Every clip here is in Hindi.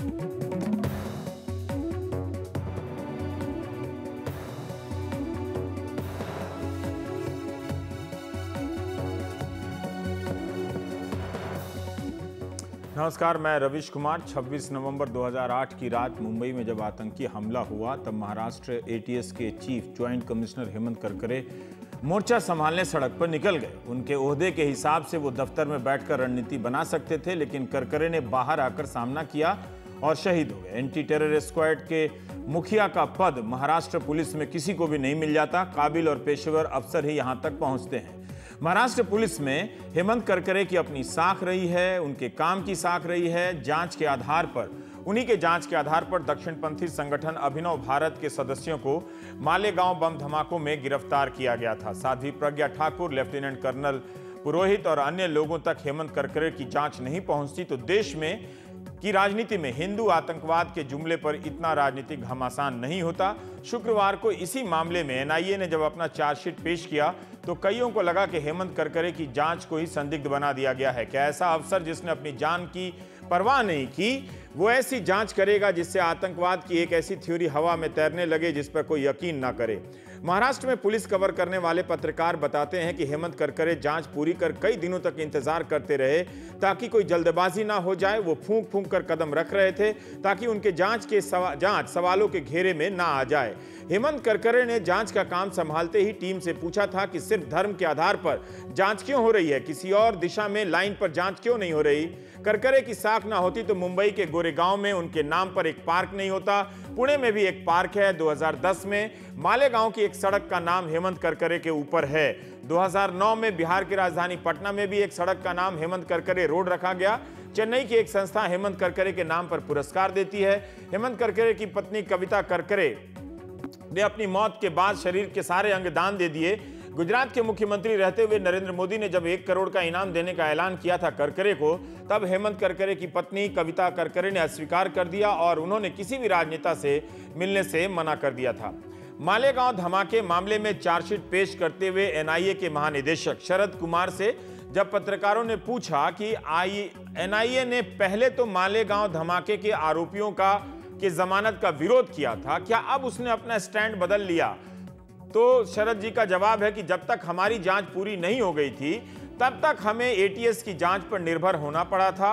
नमस्कार, मैं रविश कुमार। 26 नवंबर 2008 की रात मुंबई में जब आतंकी हमला हुआ तब महाराष्ट्र एटीएस के chief joint commissioner Hemant Karkare मोर्चा संभालने सड़क पर निकल गए। उनके ओहदे के हिसाब से वो दफ्तर में बैठकर रणनीति बना सकते थे, लेकिन करकरे ने बाहर आकर सामना किया और शहीद हो गए। एंटी टेरर स्क्वाड के मुखिया का पद महाराष्ट्र पुलिस में किसी को भी नहीं मिल जाता। काबिल और पेशेवर अफसर ही यहां तक पहुंचते हैं। महाराष्ट्र पुलिस में हेमंत करकरे की अपनी साख रही है, उनके काम की साख रही है। जांच के आधार पर, उन्हीं के जांच के आधार पर दक्षिणपंथी संगठन अभिनव भारत के सदस्यों को मालेगांव बम धमाकों में गिरफ्तार किया गया था। साध्वी प्रज्ञा ठाकुर, लेफ्टिनेंट कर्नल पुरोहित और अन्य लोगों तक हेमंत करकरे की जांच नहीं पहुंचती तो देश में की राजनीति में हिंदू आतंकवाद के जुमले पर इतना राजनीतिक घमासान नहीं होता। शुक्रवार को इसी मामले में एनआईए ने जब अपना चार्जशीट पेश किया तो कईयों को लगा कि हेमंत करकरे की जांच को ही संदिग्ध बना दिया गया है। क्या ऐसा अफसर जिसने अपनी जान की परवाह नहीं की, वो ऐसी जांच करेगा जिससे आतंकवाद की एक ऐसी थ्योरी हवा में तैरने लगे जिस पर कोई यकीन ना करे। महाराष्ट्र में पुलिस कवर करने वाले पत्रकार बताते हैं कि हेमंत करकरे जांच पूरी कर कई दिनों तक इंतजार करते रहे ताकि कोई जल्दबाजी ना हो जाए। वो फूंक फूंक कर कदम रख रहे थे ताकि उनके जांच सवालों के घेरे में ना आ जाए। हेमंत करकरे ने जांच का काम संभालते ही टीम से पूछा था कि सिर्फ धर्म के आधार पर जांच क्यों हो रही है, किसी और दिशा में लाइन पर जांच क्यों नहीं हो रही। करकरे की साख ना होती तो मुंबई के गोरेगांव में उनके नाम पर एक पार्क नहीं होता। पुणे में भी एक पार्क है। 2010 में मालेगांव की एक सड़क का नाम हेमंत करकरे के ऊपर है। 2009 में बिहार की राजधानी पटना में भी एक सड़क का नाम हेमंत करकरे रोड रखा गया। चेन्नई की एक संस्था हेमंत करकरे के नाम पर पुरस्कार देती है। हेमंत करकरे की पत्नी कविता करकरे ने अपनी मौत के बाद शरीर के सारे अंग दान दे दिए। गुजरात के मुख्यमंत्री रहते हुए नरेंद्र मोदी ने जब 1 करोड़ का इनाम देने का ऐलान किया था करकरे को, तब हेमंत करकरे की पत्नी कविता करकरे ने अस्वीकार कर दिया और उन्होंने किसी भी राजनेता से मिलने से मना कर दिया था। मालेगांव धमाके मामले में चार्जशीट पेश करते हुए एनआईए के महानिदेशक शरद कुमार से जब पत्रकारों ने पूछा कि एनआईए ने पहले तो मालेगांव धमाके के आरोपियों की जमानत का विरोध किया था, क्या अब उसने अपना स्टैंड बदल लिया? तो शरद जी का जवाब है कि जब तक हमारी जांच पूरी नहीं हो गई थी तब तक हमें एटीएस की जांच पर निर्भर होना पड़ा था।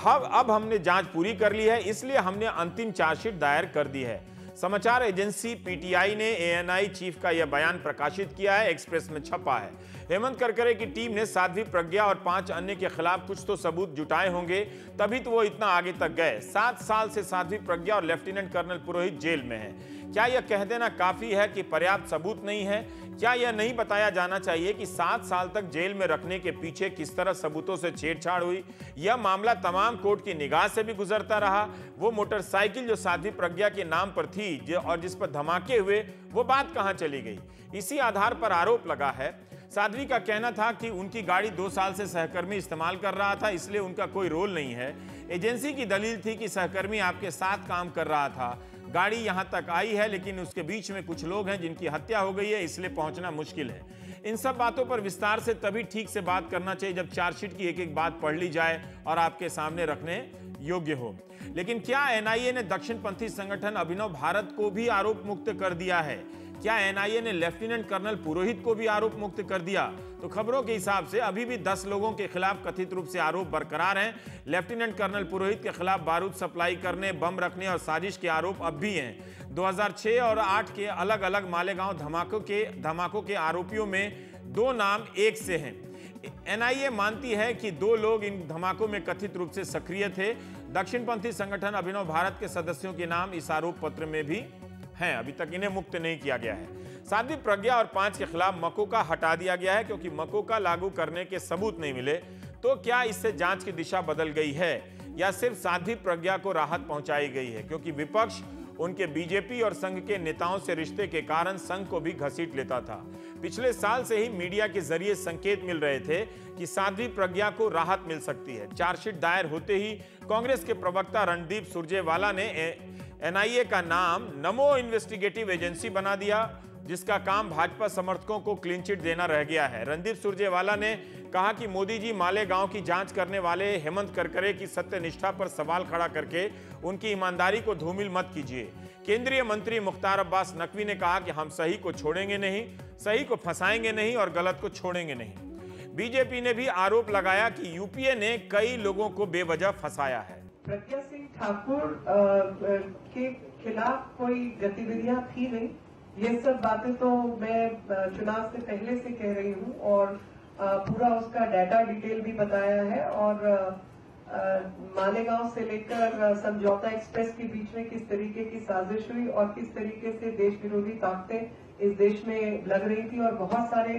अब हमने जांच पूरी कर ली है, इसलिए हमने अंतिम चार्जशीट दायर कर दी है। समाचार एजेंसी पीटीआई ने एएनआई चीफ का यह बयान प्रकाशित किया है, एक्सप्रेस में छपा है। हेमंत करकरे की टीम ने साध्वी प्रज्ञा और 5 अन्य के खिलाफ कुछ तो सबूत जुटाए होंगे, तभी तो वो इतना आगे तक गए। 7 साल से साध्वी प्रज्ञा और लेफ्टिनेंट कर्नल पुरोहित जेल में हैं। क्या यह कह देना काफी है कि पर्याप्त सबूत नहीं है? क्या यह नहीं बताया जाना चाहिए कि 7 साल तक जेल में रखने के पीछे किस तरह सबूतों से छेड़छाड़ हुई? यह मामला तमाम कोर्ट की निगाह से भी गुजरता रहा। वो मोटरसाइकिल जो साध्वी प्रज्ञा के नाम पर थी और जिस पर धमाके हुए, वो बात कहां चली गई? इसी आधार पर आरोप लगा है। साध्वी का कहना था कि उनकी गाड़ी 2 साल से सहकर्मी इस्तेमाल कर रहा था, इसलिए उनका कोई रोल नहीं है। एजेंसी की दलील थी कि सहकर्मी आपके साथ काम कर रहा था, गाड़ी यहां तक आई है, लेकिन उसके बीच में कुछ लोग हैं जिनकी हत्या हो गई है, इसलिए पहुंचना मुश्किल है। इन सब बातों पर विस्तार से तभी ठीक से बात करना चाहिए जब चार्जशीट की एक एक बात पढ़ ली जाए और आपके सामने रखने योग्य हो। लेकिन क्या एनआईए ने दक्षिणपंथी संगठन अभिनव भारत को भी आरोप मुक्त कर दिया है? क्या एनआईए ने लेफ्टिनेंट कर्नल पुरोहित को भी आरोप मुक्त कर दिया? तो खबरों के हिसाब से अभी भी 10 लोगों के खिलाफ कथित रूप से आरोप बरकरार हैं। लेफ्टिनेंट कर्नल पुरोहित के खिलाफ बारूद सप्लाई करने, बम रखने और साजिश के आरोप अब भी हैं। 2006 और 8 के अलग अलग मालेगांव धमाकों के आरोपियों में 2 नाम एक से हैं। एनआईए मानती है कि 2 लोग इन धमाकों में कथित रूप से सक्रिय थे। दक्षिणपंथी संगठन अभिनव भारत के सदस्यों के नाम इस आरोप पत्र में भी हैं। अभी तक इन्हें मुक्त नहीं किया गया है। साध्वी प्रज्ञा और 5 के खिलाफ मकोका हटा दिया गया है क्योंकि मकोका लागू करने के सबूत नहीं मिले। तो क्या इससे जांच की दिशा बदल गई है या सिर्फ साध्वी प्रज्ञा को राहत पहुंचाई गई है? क्योंकि विपक्ष उनके बीजेपी और संघ के नेताओं से रिश्ते के कारण संघ को भी घसीट लेता था। पिछले साल से ही मीडिया के जरिए संकेत मिल रहे थे कि साध्वी प्रज्ञा को राहत मिल सकती है। चार्जशीट दायर होते ही कांग्रेस के प्रवक्ता रणदीप सुरजेवाला ने एनआईए का नाम नमो इन्वेस्टिगेटिव एजेंसी बना दिया। जिसका काम भाजपा समर्थकों को क्लीन चिट देना रह गया है। रणदीप सुरजेवाला ने कहा कि मोदी जी मालेगांव की जांच करने वाले हेमंत करकरे की सत्यनिष्ठा पर सवाल खड़ा करके उनकी ईमानदारी को धूमिल मत कीजिए। केंद्रीय मंत्री मुख्तार अब्बास नकवी ने कहा कि हम सही को छोड़ेंगे नहीं, सही को फंसाएंगे नहीं और गलत को छोड़ेंगे नहीं। बीजेपी ने भी आरोप लगाया कि यूपीए ने कई लोगों को बेवजह फंसाया है। प्रज्ञा सिंह ठाकुर के खिलाफ कोई गतिविधियां थी नहीं, ये सब बातें तो मैं चुनाव से पहले से कह रही हूँ और पूरा उसका डाटा डिटेल भी बताया है। और मालेगांव से लेकर समझौता एक्सप्रेस के बीच में किस तरीके की साजिश हुई और किस तरीके से देश विरोधी ताकतें इस देश में लग रही थी और बहुत सारे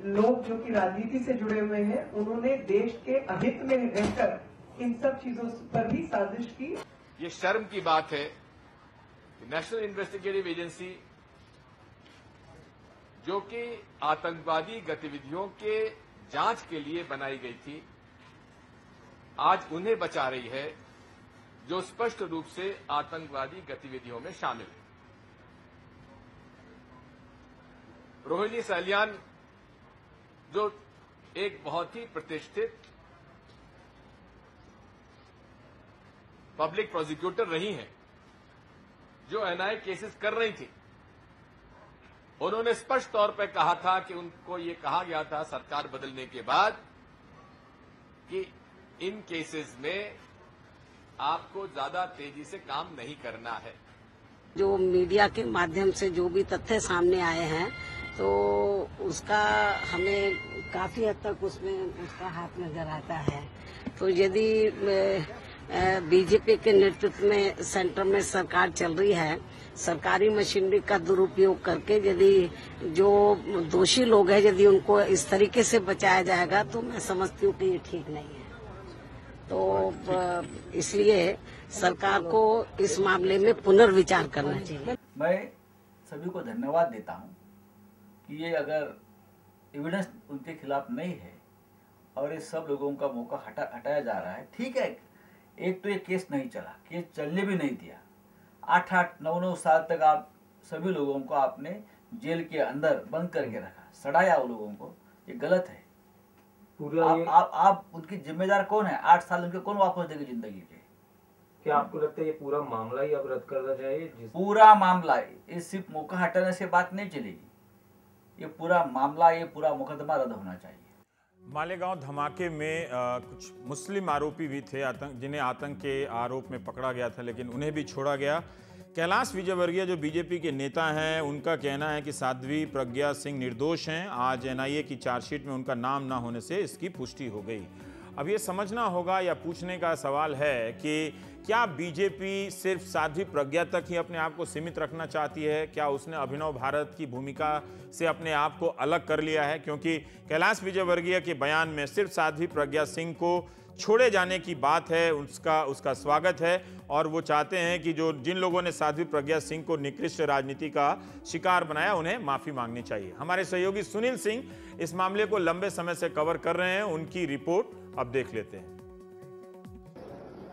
लोग जो कि राजनीति से जुड़े हुए हैं उन्होंने देश के अहित में रहकर इन सब चीजों पर भी साजिश की। ये शर्म की बात है कि नेशनल इन्वेस्टिगेटिव एजेंसी जो कि आतंकवादी गतिविधियों के जांच के लिए बनाई गई थी, आज उन्हें बचा रही है जो स्पष्ट रूप से आतंकवादी गतिविधियों में शामिल है। रोहिणी सैलियान जो एक बहुत ही प्रतिष्ठित पब्लिक प्रोसिक्यूटर रही हैं, जो एनआईए केसेस कर रही थी, उन्होंने स्पष्ट तौर पर कहा था कि उनको ये कहा गया था सरकार बदलने के बाद कि इन केसेस में आपको ज्यादा तेजी से काम नहीं करना है। जो मीडिया के माध्यम से जो भी तथ्य सामने आए हैं तो उसका हमें काफी हद तक उसमें उसका हाथ नजर आता है। तो यदि बीजेपी के नेतृत्व में सेंटर में सरकार चल रही है, सरकारी मशीनरी का दुरुपयोग करके यदि जो दोषी लोग हैं यदि उनको इस तरीके से बचाया जाएगा तो मैं समझती हूँ कि ये ठीक नहीं है। तो इसलिए सरकार को इस मामले में पुनर्विचार करना चाहिए। मैं सभी को धन्यवाद देता हूँ कि ये अगर एविडेंस उनके खिलाफ नहीं है और ये सब लोगों का मौका हटाया जा रहा है, ठीक है। एक तो ये केस नहीं चला, केस चलने भी नहीं दिया। 8-8, 9-9 साल तक आप सभी लोगों को आपने जेल के अंदर बंद करके रखा, सड़ाया वो लोगों को, ये गलत है। पूरा आप उनकी जिम्मेदार कौन है? 8 साल उनके कौन वापस देगा जिंदगी के? क्या आपको लगता है ये पूरा मामला ही अब रद्द करना चाहिए? पूरा मामला, ये सिर्फ मौका हटाने से बात नहीं चलेगी, ये पूरा मामला, ये पूरा मुकदमा रद्द होना चाहिए। मालेगांव धमाके में कुछ मुस्लिम आरोपी भी थे जिन्हें आतंक के आरोप में पकड़ा गया था, लेकिन उन्हें भी छोड़ा गया। कैलाश विजयवर्गीय जो बीजेपी के नेता हैं, उनका कहना है कि साध्वी प्रज्ञा सिंह निर्दोष हैं। आज एनआईए की चार्जशीट में उनका नाम ना होने से इसकी पुष्टि हो गई। अब ये समझना होगा या पूछने का सवाल है कि क्या बीजेपी सिर्फ साध्वी प्रज्ञा तक ही अपने आप को सीमित रखना चाहती है? क्या उसने अभिनव भारत की भूमिका से अपने आप को अलग कर लिया है? क्योंकि कैलाश विजयवर्गीय के बयान में सिर्फ साध्वी प्रज्ञा सिंह को छोड़े जाने की बात है, उसका स्वागत है और वो चाहते हैं कि जिन लोगों ने साध्वी प्रज्ञा सिंह को निकृष्ट राजनीति का शिकार बनाया, उन्हें माफी मांगनी चाहिए। हमारे सहयोगी सुनील सिंह इस मामले को लंबे समय से कवर कर रहे हैं, उनकी रिपोर्ट अब देख लेते हैं।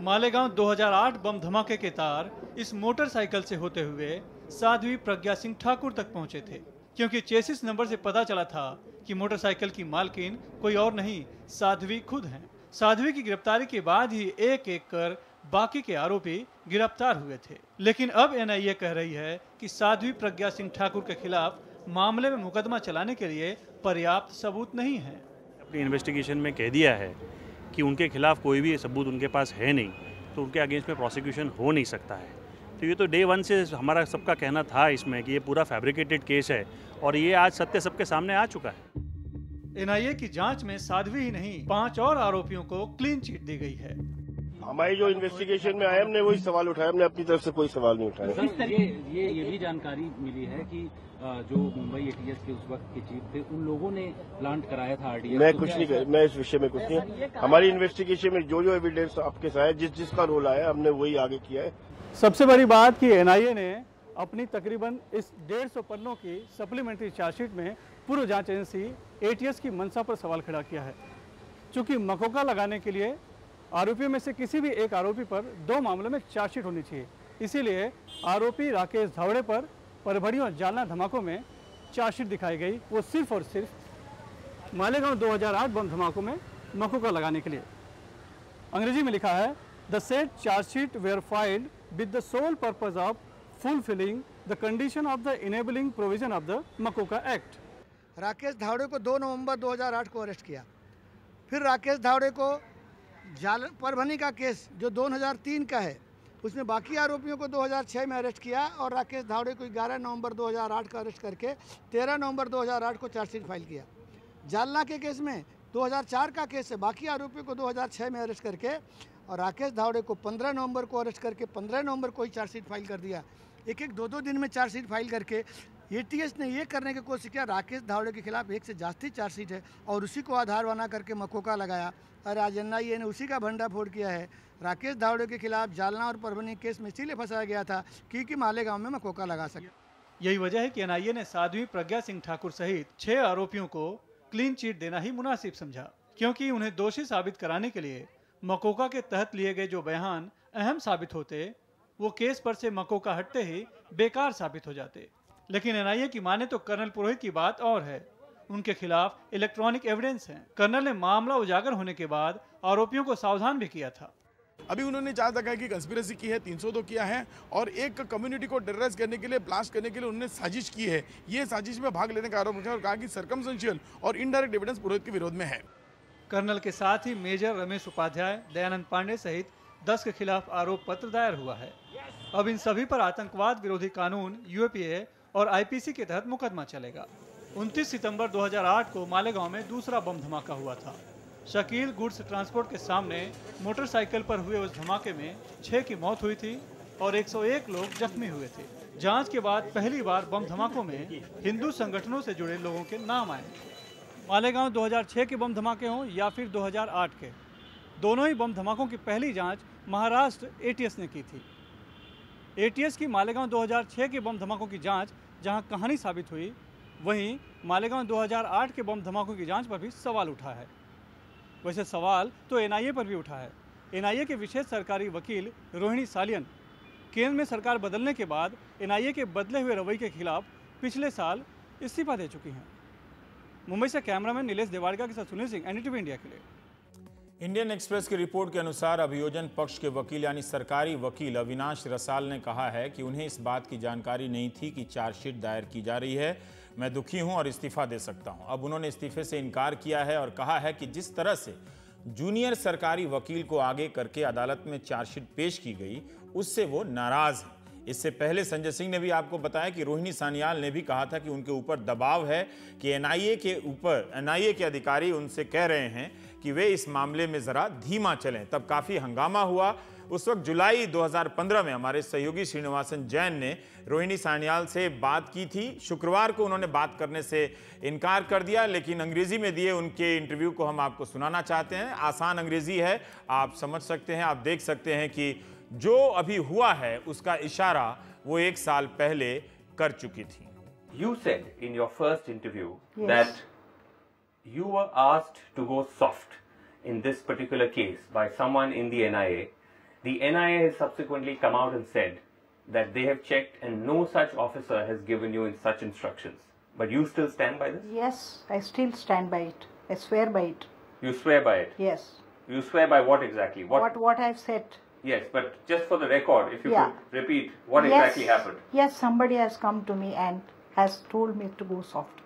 मालेगांव 2008 बम धमाके के तार इस मोटरसाइकिल से होते हुए साध्वी प्रज्ञा सिंह ठाकुर तक पहुंचे थे, क्योंकि चेसिस नंबर से पता चला था कि मोटरसाइकिल की मालकिन कोई और नहीं, साध्वी खुद हैं। साध्वी की गिरफ्तारी के बाद ही एक एक कर बाकी के आरोपी गिरफ्तार हुए थे, लेकिन अब एनआईए कह रही है कि साध्वी प्रज्ञा सिंह ठाकुर के खिलाफ मामले में मुकदमा चलाने के लिए पर्याप्त सबूत नहीं है। अपनी इन्वेस्टिगेशन में कह दिया है कि उनके खिलाफ कोई भी सबूत उनके पास है नहीं, तो उनके अगेंस्ट में प्रोसिक्यूशन हो नहीं सकता है। तो ये तो डे 1 से हमारा सबका कहना था इसमें कि ये पूरा फैब्रिकेटेड केस है और ये आज सत्य सबके सामने आ चुका है। एनआईए की जांच में साध्वी ही नहीं 5 और आरोपियों को क्लीन चिट दी गई है। हमारी जो इन्वेस्टिगेशन में आए, हमने वही सवाल उठाया, हमने अपनी तरफ से कोई सवाल नहीं उठाया। ये भी जानकारी मिली है कि जो मुंबई एटीएस के उस वक्त के चीफ थे, उन लोगों ने प्लांट कराया था आरडीएक्स। मैं कुछ नहीं कर, मैं इस विषय में कुछ नहीं। हमारी इन्वेस्टिगेशन में जो एविडेंस आपके साथ है, जिसका रोल आया, हमने वही आगे किया है। सबसे बड़ी बात कि एनआईए ने अपनी तकरीबन इस 150 पन्नों की सप्लीमेंट्री चार्जशीट में पूर्व जांच एजेंसी एटीएस की मंशा पर सवाल खड़ा किया है। चूंकि मकोका लगाने के लिए आरोपियों में से किसी भी एक आरोपी पर 2 मामलों में चार्जशीट होनी चाहिए, इसीलिए आरोपी राकेश धावड़े पर परभणी और जालना धमाकों में चार्जशीट दिखाई गई वो सिर्फ और सिर्फ मालेगांव 2008 बम धमाकों में मकोका लगाने के लिए। अंग्रेजी में लिखा है, the said chargesheet were filed with the sole purpose of fulfilling the condition of the enabling provision of the MCOCA act. Rakesh Dhawade को 2 नवंबर 2008 को अरेस्ट किया। फिर राकेश धावड़े को परभनी का केस जो 2003 का है उसमें बाकी आरोपियों को 2006 में अरेस्ट किया और राकेश धावड़े को 11 नवंबर 2008 का अरेस्ट करके 13 नवंबर 2008 को चार्जशीट फाइल किया। जालना के केस में 2004 का केस है, बाकी आरोपियों को 2006 में अरेस्ट करके और राकेश धावड़े को 15 नवंबर को अरेस्ट करके 15 नवंबर को ही चार्जशीट फाइल कर दिया। एक 2 दिन में चार्जशीट फाइल करके एटीएस ने ये करने की कोशिश किया, राकेश धावड़े के खिलाफ 1 से जास्ती चार्जशीट है और उसी को आधार बना करके मकोका लगाया और आज एनआईए ने उसी का भंडाफोड़ किया है। राकेश धावड़े के खिलाफ जालना और परभनी केस में इसीलिए फंसाया गया था क्योंकि मालेगांव में मकोका लगा सके। यही वजह है कि एनआईए ने साध्वी प्रज्ञा सिंह ठाकुर सहित 6 आरोपियों को क्लीन चिट देना ही मुनासिब समझा, क्योंकि उन्हें दोषी साबित कराने के लिए मकोका के तहत लिए गए जो बयान अहम साबित होते वो केस पर से मकोका हटते ही बेकार साबित हो जाते। लेकिन एनआईए की माने तो कर्नल पुरोहित की बात और है, उनके खिलाफ इलेक्ट्रॉनिक एविडेंस है। कर्नल ने मामला उजागर होने के बाद आरोपियों को सावधान भी किया था। अभी उन्होंने जहाँ तक है कि कंस्पिरेसी की है, 302 किया है और एक कम्युनिटी को टेरराइज करने के लिए, ब्लास्ट करने के लिए उन्होंने साजिश की है। ये साजिश में भाग लेने का आरोप उठा और कहा कि सर्कमस्टेंशियल और इनडायरेक्ट एविडेंस पुरोहित के विरोध में है। कर्नल के साथ ही मेजर रमेश उपाध्याय, दयानंद पांडे सहित 10 के खिलाफ आरोप पत्र दायर हुआ है। अब इन सभी पर आतंकवाद विरोधी कानून यूएपीए और आईपीसी के तहत मुकदमा चलेगा। 29 सितंबर 2008 को मालेगांव में दूसरा बम धमाका हुआ था। शकील गुड्स ट्रांसपोर्ट के सामने मोटरसाइकिल पर हुए उस धमाके में 6 की मौत हुई थी और 101 लोग जख्मी हुए थे। जांच के बाद पहली बार बम धमाकों में हिंदू संगठनों से जुड़े लोगों के नाम आए। मालेगांव 2006 के बम धमाके हों या फिर 2008 के, दोनों ही बम धमाकों की पहली जांच महाराष्ट्र एटीएस ने की थी। एटीएस की मालेगांव 2006 के बम धमाकों की जांच जहां कहानी साबित हुई, वहीं मालेगांव 2008 के बम धमाकों की जांच पर भी सवाल उठा है। वैसे सवाल तो एनआईए पर भी उठा है। एनआईए के विशेष सरकारी वकील रोहिणी सालियन केंद्र में सरकार बदलने के बाद एनआईए के बदले हुए रवैये के खिलाफ पिछले साल इस्तीफा दे चुकी हैं। मुंबई से कैमरामैन नीलेश देवाड़का के साथ सुनील सिंह, एनडीटीवी इंडिया के लिए। इंडियन एक्सप्रेस की रिपोर्ट के अनुसार अभियोजन पक्ष के वकील यानी सरकारी वकील अविनाश रसाल ने कहा है कि उन्हें इस बात की जानकारी नहीं थी कि चार्जशीट दायर की जा रही है। मैं दुखी हूं और इस्तीफा दे सकता हूं। अब उन्होंने इस्तीफे से इनकार किया है और कहा है कि जिस तरह से जूनियर सरकारी वकील को आगे करके अदालत में चार्जशीट पेश की गई उससे वो नाराज है। इससे पहले संजय सिंह ने भी आपको बताया कि रोहिणी सान्याल ने भी कहा था कि उनके ऊपर दबाव है कि एनआईए के अधिकारी उनसे कह रहे हैं कि वे इस मामले में जरा धीमा चलें। तब काफी हंगामा हुआ। उस वक्त जुलाई 2015 में हमारे सहयोगी श्रीनिवासन जैन ने रोहिणी सान्याल से बात की थी। शुक्रवार को उन्होंने बात करने से इनकार कर दिया, लेकिन अंग्रेजी में दिए उनके इंटरव्यू को हम आपको सुनाना चाहते हैं। आसान अंग्रेजी है, आप समझ सकते हैं। आप देख सकते हैं कि जो अभी हुआ है उसका इशारा वो 1 साल पहले कर चुकी थी। You said in your first interview that you were asked to go soft in this particular case by someone in the NIA. The NIA has subsequently come out and said that they have checked and no such officer has given you such instructions. But you still stand by this? Yes, I still stand by it. I swear by it. You swear by it? Yes. You swear by what exactly? What I've said. Yes, but just for the record, if you could repeat what exactly happened. Yes, somebody has come to me and has told me to go soft.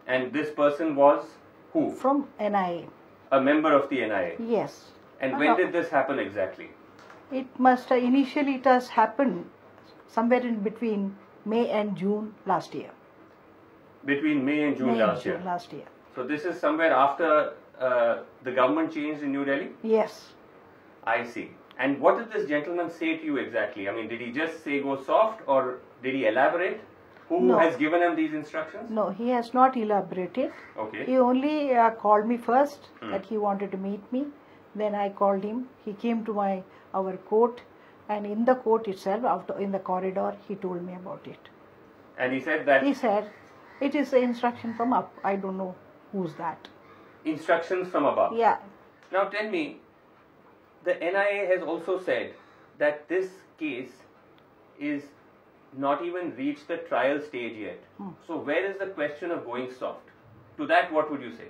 And this person was who? From NIA. A member of the NIA? Yes. And when did this happen exactly? It must initially it has happened somewhere in between May and June last year. Between May and June last year? Last year. So this is somewhere after the government changed in New Delhi? Yes. I see. And what did this gentleman say to you exactly? I mean, did he just say go soft or did he elaborate? Who has given him these instructions? No, he has not elaborated. Okay. He only called me first that he wanted to meet me. Then I called him. He came to our court, and in the court itself, in the corridor, he told me about it. And he said that? He said, it is an instruction from up. I don't know who's that. Instructions from above? Yeah. Now tell me, the NIA has also said that this case is not even reached the trial stage yet. So where is the question of going soft? To that, what would you say?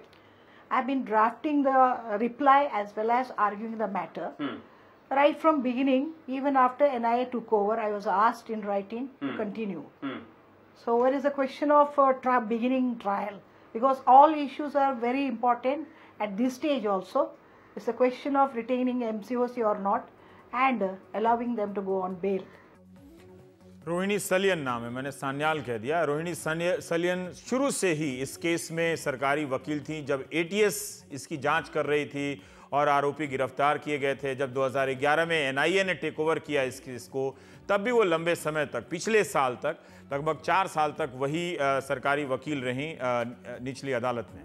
I've been drafting the reply as well as arguing the matter. Right from beginning, even after NIA took over, I was asked in writing to continue. So where is the question of beginning trial? Because all issues are very important at this stage also. It's a question of retaining MCOC or not and allowing them to go on bail. Rohini Salian नाम है, मैंने सान्याल कह दिया। रोहिणी सलियन शुरू से ही इस केस में सरकारी वकील थी। जब एटीएस इसकी जांच कर रही थी और आरोपी गिरफ्तार किए गए थे, जब 2011 में एनआईए ने टेक ओवर किया इस केस को, तब भी वो लंबे समय तक, पिछले साल तक, लगभग 4 साल तक वही सरकारी वकील रहीं निचली अदालत में।